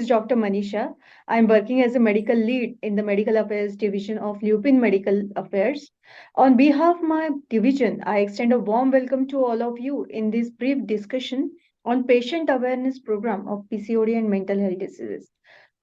is Dr. Manisha. I'm working as a medical lead in the Medical Affairs Division of Lupin Medical Affairs. On behalf of my division, I extend a warm welcome to all of you in this brief discussion on patient awareness program of PCOD and mental health diseases.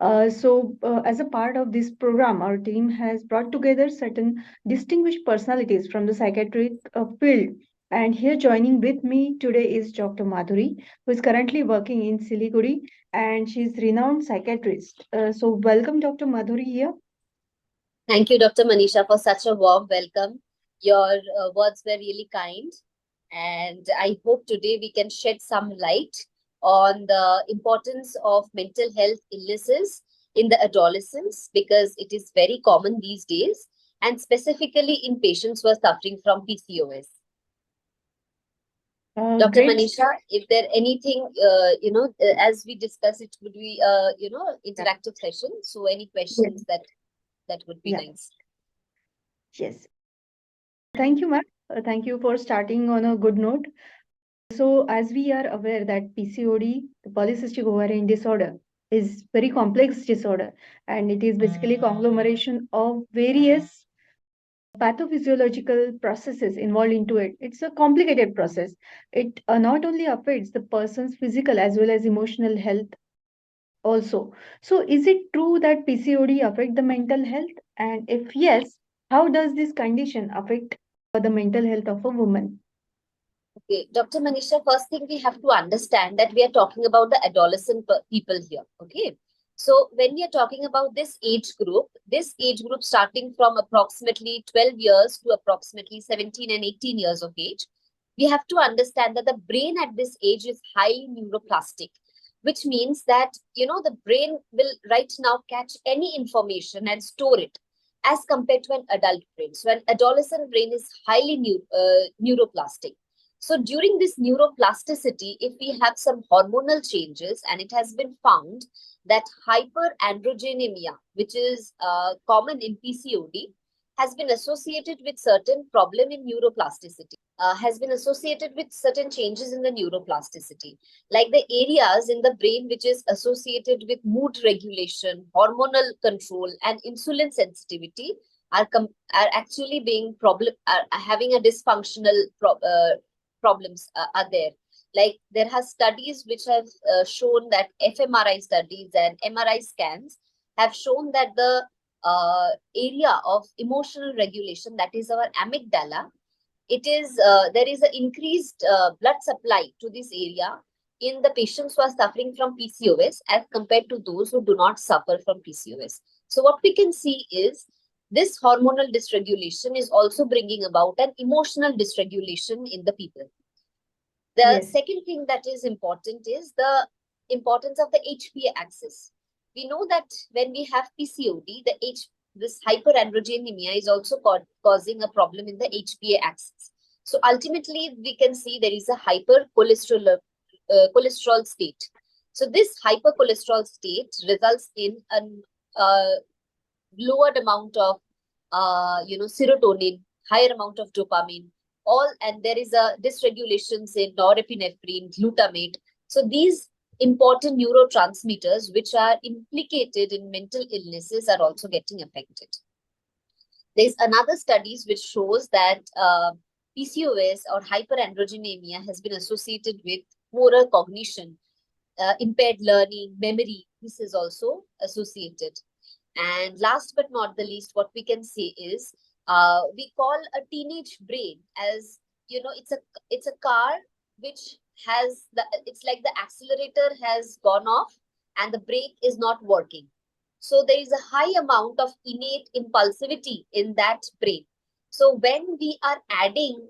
As a part of this program, our team has brought together certain distinguished personalities from the psychiatric field. And here joining with me today is Dr. Madhuri, who is currently working in Siliguri, and she's renowned psychiatrist. Welcome, Dr. Madhuri here. Thank you, Dr. Manisha, for such a warm welcome. Your words were really kind, and I hope today we can shed some light on the importance of mental health illnesses in the adolescents because it is very common these days, and specifically in patients who are suffering from PCOS. Dr. Great. Manisha, if there anything, as we discuss, it would be, interactive session. So any questions that would be nice. Yes. Thank you, ma'am. Thank you for starting on a good note. So, as we are aware that PCOD, the polycystic ovarian disorder, is very complex disorder, and it is basically conglomeration of various pathophysiological processes involved into it. It's a complicated process. It not only affects the person's physical as well as emotional health also. So, is it true that PCOD affect the mental health? And if yes, how does this condition affect the mental health of a woman? Okay, Dr. Manisha, first thing we have to understand that we are talking about the adolescent people here. Okay. So when we are talking about this age group starting from approximately 12 years to approximately 17 and 18 years of age, we have to understand that the brain at this age is highly neuroplastic, which means that, the brain will right now catch any information and store it as compared to an adult brain. So an adolescent brain is highly neuroplastic. So during this neuroplasticity, if we have some hormonal changes, and it has been found that hyperandrogenemia, which is common in PCOD, has been associated with certain problem in neuroplasticity, has been associated with certain changes in the neuroplasticity, like the areas in the brain which is associated with mood regulation, hormonal control, and insulin sensitivity are actually being are having a dysfunctional problems are there. Like there has studies which have shown that fMRI studies and MRI scans have shown that the area of emotional regulation, that is our amygdala, it is there is an increased blood supply to this area in the patients who are suffering from PCOS as compared to those who do not suffer from PCOS. So what we can see is this hormonal dysregulation is also bringing about an emotional dysregulation in the people. The second thing that is important is the importance of the HPA axis. We know that when we have PCOD, this hyperandrogenemia is also causing a problem in the HPA axis. So ultimately, we can see there is a hypercholesterol state. So this hypercholesterol state results in a lowered amount of serotonin, higher amount of dopamine, and there is a dysregulations in norepinephrine, glutamate. So these important neurotransmitters which are implicated in mental illnesses are also getting affected. There's another studies which shows that PCOS or hyperandrogenemia has been associated with poorer cognition, impaired learning, memory. This is also associated. And last but not the least, what we can say is we call a teenage brain as, it's a car which has it's like the accelerator has gone off and the brake is not working. So there is a high amount of innate impulsivity in that brain. So when we are adding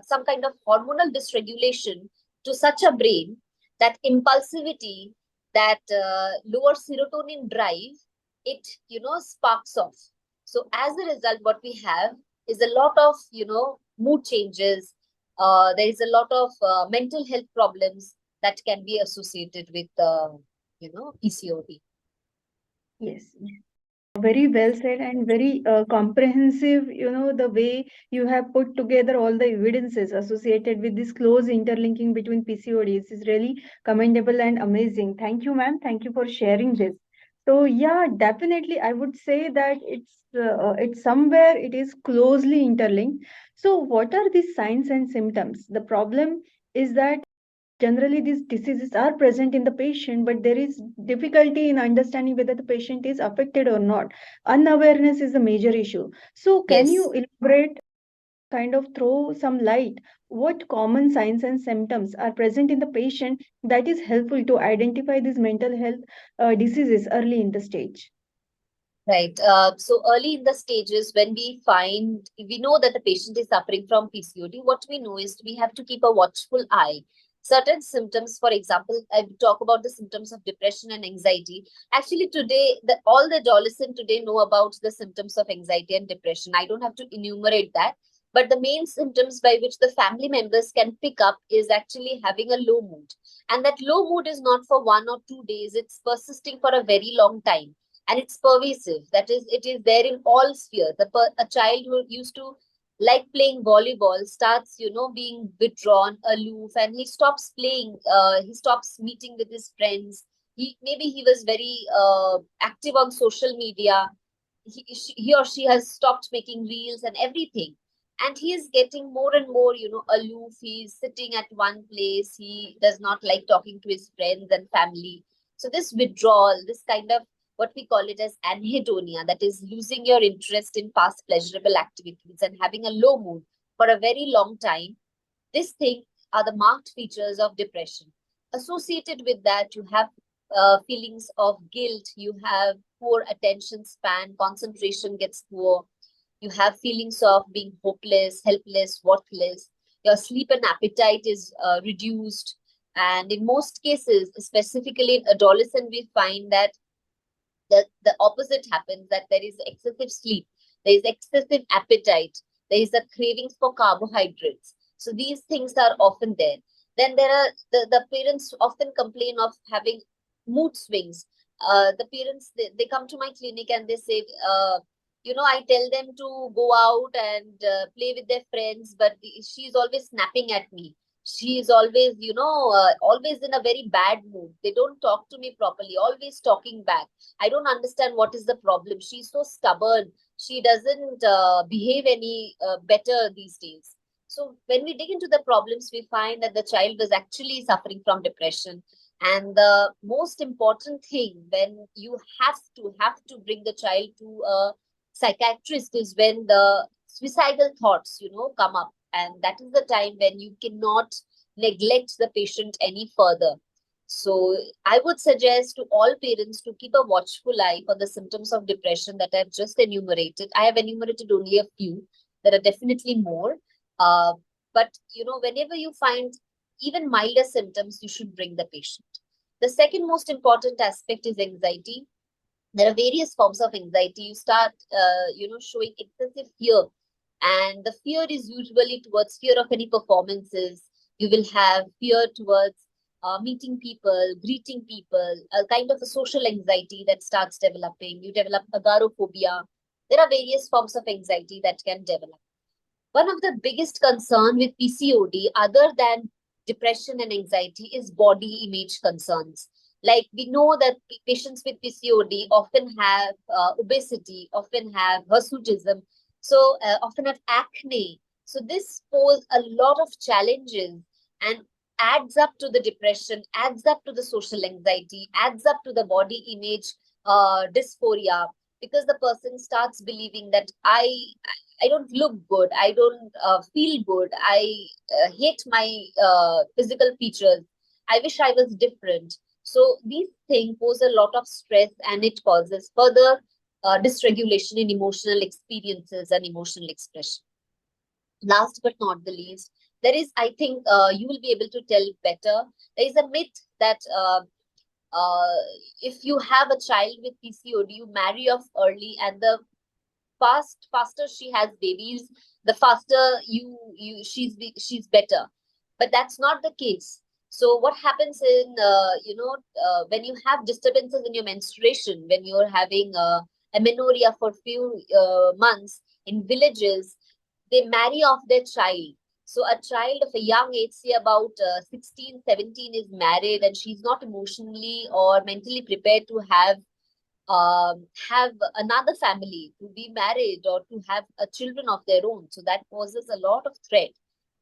some kind of hormonal dysregulation to such a brain, that impulsivity, that lower serotonin drive, it sparks off. So as a result, what we have is a lot of mood changes. There is a lot of mental health problems that can be associated with PCOD. Yes. Very well said and very comprehensive. The way you have put together all the evidences associated with this close interlinking between PCODs is really commendable and amazing. Thank you, ma'am. Thank you for sharing this. So yeah, definitely, I would say that it's somewhere it is closely interlinked. So what are these signs and symptoms? The problem is that generally these diseases are present in the patient, but there is difficulty in understanding whether the patient is affected or not. Unawareness is a major issue. So can you Yes. elaborate, kind of throw some light, what common signs and symptoms are present in the patient that is helpful to identify these mental health diseases early in the stage? Right. So early in the stages, when we know that the patient is suffering from PCOD, what we know is we have to keep a watchful eye. Certain symptoms, for example, I talk about the symptoms of depression and anxiety. Actually, today, all the adolescents today know about the symptoms of anxiety and depression. I don't have to enumerate that. But the main symptoms by which the family members can pick up is actually having a low mood. And that low mood is not for 1 or 2 days, it's persisting for a very long time, and it's pervasive. That is, it is there in all spheres. A child who used to like playing volleyball starts, being withdrawn, aloof, and he stops playing. He stops meeting with his friends. He was very active on social media. He or she has stopped making reels and everything, and he is getting more and more, aloof. He's sitting at one place. He does not like talking to his friends and family. So this withdrawal, this kind of what we call it as anhedonia, that is losing your interest in past pleasurable activities and having a low mood for a very long time. This thing are the marked features of depression. Associated with that, you have feelings of guilt, you have poor attention span, concentration gets poor, you have feelings of being hopeless, helpless, worthless, your sleep and appetite is reduced. And in most cases, specifically in adolescent, we find that the opposite happens, that there is excessive sleep, there is excessive appetite, there is a cravings for carbohydrates. So these things are often there. Then there are the parents often complain of having mood swings. The parents, they come to my clinic and they say, I tell them to go out and play with their friends, but she's always snapping at me. She is always, always in a very bad mood. They don't talk to me properly, always talking back. I don't understand what is the problem. She's so stubborn. She doesn't behave any better these days. So when we dig into the problems, we find that the child was actually suffering from depression. And the most important thing, when you have to bring the child to a psychiatrist, is when the suicidal thoughts, come up. And that is the time when you cannot neglect the patient any further. So I would suggest to all parents to keep a watchful eye for the symptoms of depression that I've just enumerated. I have enumerated only a few. There are definitely more. Uh, but whenever you find even milder symptoms, you should bring the patient. The second most important aspect is anxiety. There are various forms of anxiety. You start, showing excessive fear, and the fear is usually towards fear of any performances. You will have fear towards meeting people, greeting people, a kind of a social anxiety that starts developing. You develop agoraphobia. There are various forms of anxiety that can develop. One of the biggest concern with PCOD, other than depression and anxiety, is body image concerns. Like, we know that patients with PCOD often have obesity, often have hirsutism, so often have acne. So this poses a lot of challenges and adds up to the depression, adds up to the social anxiety, adds up to the body image dysphoria, because the person starts believing that I don't look good. I don't feel good. I hate my physical features. I wish I was different. So these things pose a lot of stress, and it causes further dysregulation in emotional experiences and emotional expression. Last but not the least, there is, I think, you will be able to tell better. There is a myth that uh, if you have a child with PCOD, you marry off early, and the faster she has babies, the faster she's better. But that's not the case. So what happens in when you have disturbances in your menstruation, when you're having amenorrhea for few months in villages, they marry off their child. So a child of a young age, say about 16, 17, is married, and she's not emotionally or mentally prepared to have another family, to be married or to have a children of their own. So that poses a lot of threat.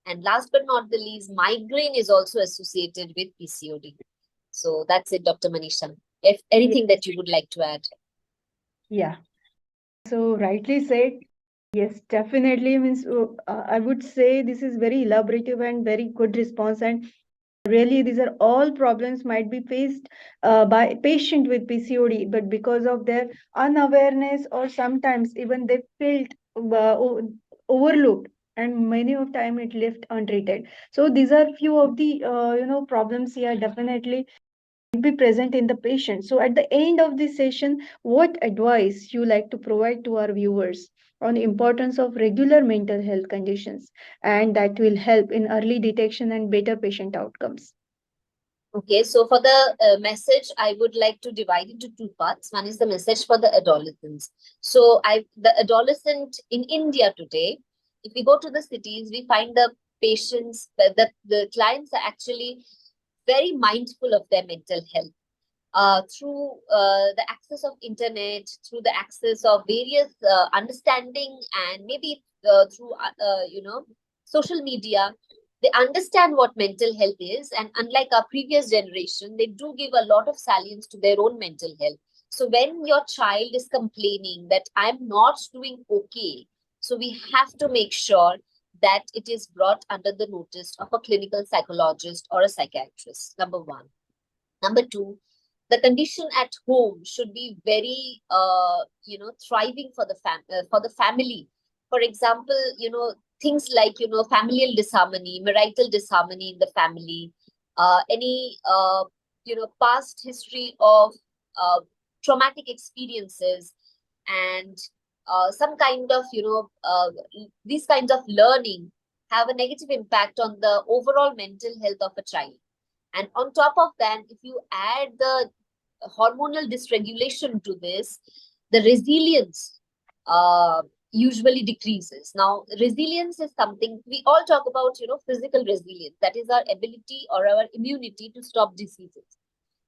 And last but not the least, migraine is also associated with PCOD. So that's it, Dr. Manisha. If Yeah. anything that you would like to add. Yeah. So rightly said. Yes, definitely means I would say this is very elaborative and very good response. And really, these are all problems might be faced by patient with PCOD, but because of their unawareness or sometimes even they felt overlooked, and many of time it left untreated. So these are few of the problems here definitely be present in the patient. So at the end of this session, what advice you like to provide to our viewers on the importance of regular mental health conditions and that will help in early detection and better patient outcomes? Okay, so for the message, I would like to divide into two parts. One is the message for the adolescents. So, the adolescent in India today, if we go to the cities, we find the patients, the clients are actually very mindful of their mental health through the access of internet, through the access of various understanding, and maybe through social media. They understand what mental health is, and unlike our previous generation, they do give a lot of salience to their own mental health. So when your child is complaining that I'm not doing okay, so we have to make sure that it is brought under the notice of a clinical psychologist or a psychiatrist. Number one. Number two, the condition at home should be very thriving for the family. For example, things like familial disharmony, marital disharmony in the family, any past history of uh, traumatic experiences, and some kind of these kinds of learning have a negative impact on the overall mental health of a child. And on top of that, if you add the hormonal dysregulation to this, the resilience uh, usually decreases. Now, resilience is something we all talk about, physical resilience. That is our ability or our immunity to stop diseases.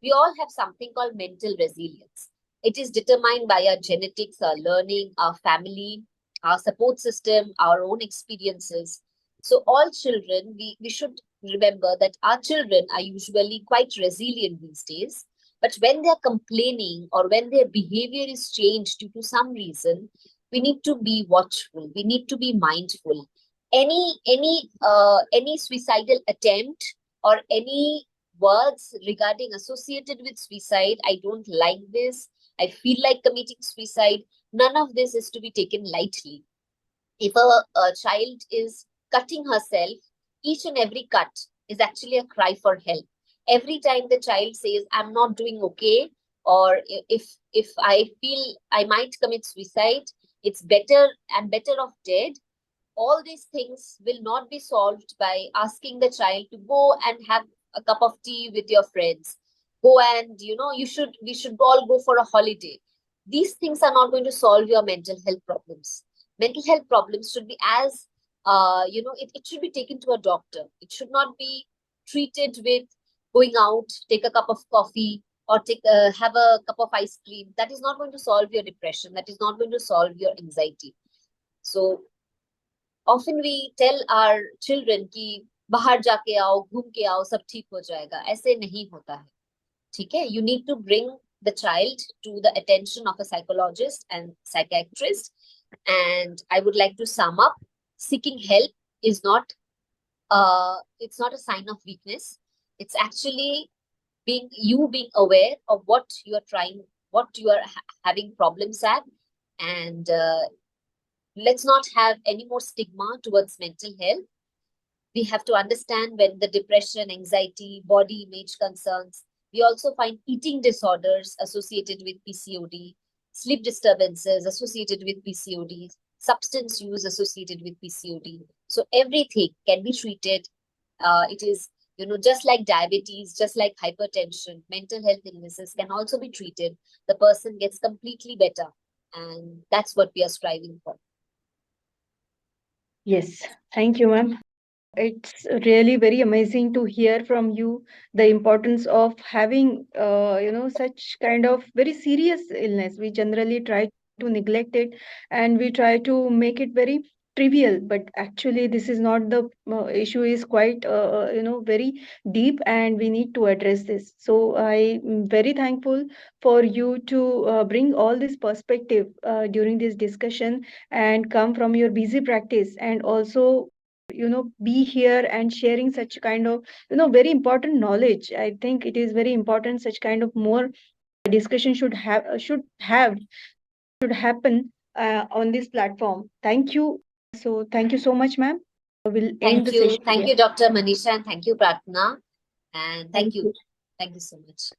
We all have something called mental resilience. It is determined by our genetics, our learning, our family, our support system, our own experiences. So, all children, we should remember that our children are usually quite resilient these days. But when they're complaining or when their behavior is changed due to some reason, we need to be watchful. We need to be mindful. Any suicidal attempt or any words regarding associated with suicide, I don't like this, I feel like committing suicide, none of this is to be taken lightly. If a child is cutting herself, each and every cut is actually a cry for help. Every time the child says, I'm not doing okay, or if I feel I might commit suicide, it's better, I'm better off dead. All these things will not be solved by asking the child to go and have a cup of tea with your friends. Go and, we should all go for a holiday. These things are not going to solve your mental health problems. Mental health problems should be it should be taken to a doctor. It should not be treated with going out, take a cup of coffee, or have a cup of ice cream. That is not going to solve your depression. That is not going to solve your anxiety. So often we tell our children कि बाहर जाके आओ, घूम के आओ, सब ठीक हो जाएगा. ऐसे नहीं होता है. ठीक है? You need to bring the child to the attention of a psychologist and psychiatrist. And I would like to sum up: seeking help is not it's not a sign of weakness. It's actually being aware of what you are trying, what you are having problems at, and let's not have any more stigma towards mental health. We have to understand when the depression, anxiety, body image concerns. We also find eating disorders associated with PCOD, sleep disturbances associated with PCOD, substance use associated with PCOD. So everything can be treated. It is, just like diabetes, just like hypertension, mental health illnesses can also be treated. The person gets completely better. And that's what we are striving for. Yes, thank you, ma'am. It's really very amazing to hear from you the importance of having, such kind of very serious illness. We generally try to neglect it and we try to make it very trivial, but actually this is not the issue is quite, very deep, and we need to address this. So I am very thankful for you to bring all this perspective during this discussion and come from your busy practice, and also be here and sharing such kind of very important knowledge. I think it is very important such kind of more discussion should happen on this platform. Thank you. So thank you so much, ma'am. We'll end the session Thank here. you, Dr. Manisha, and thank you, Pratna, and thank Thank you, you. thank you so much.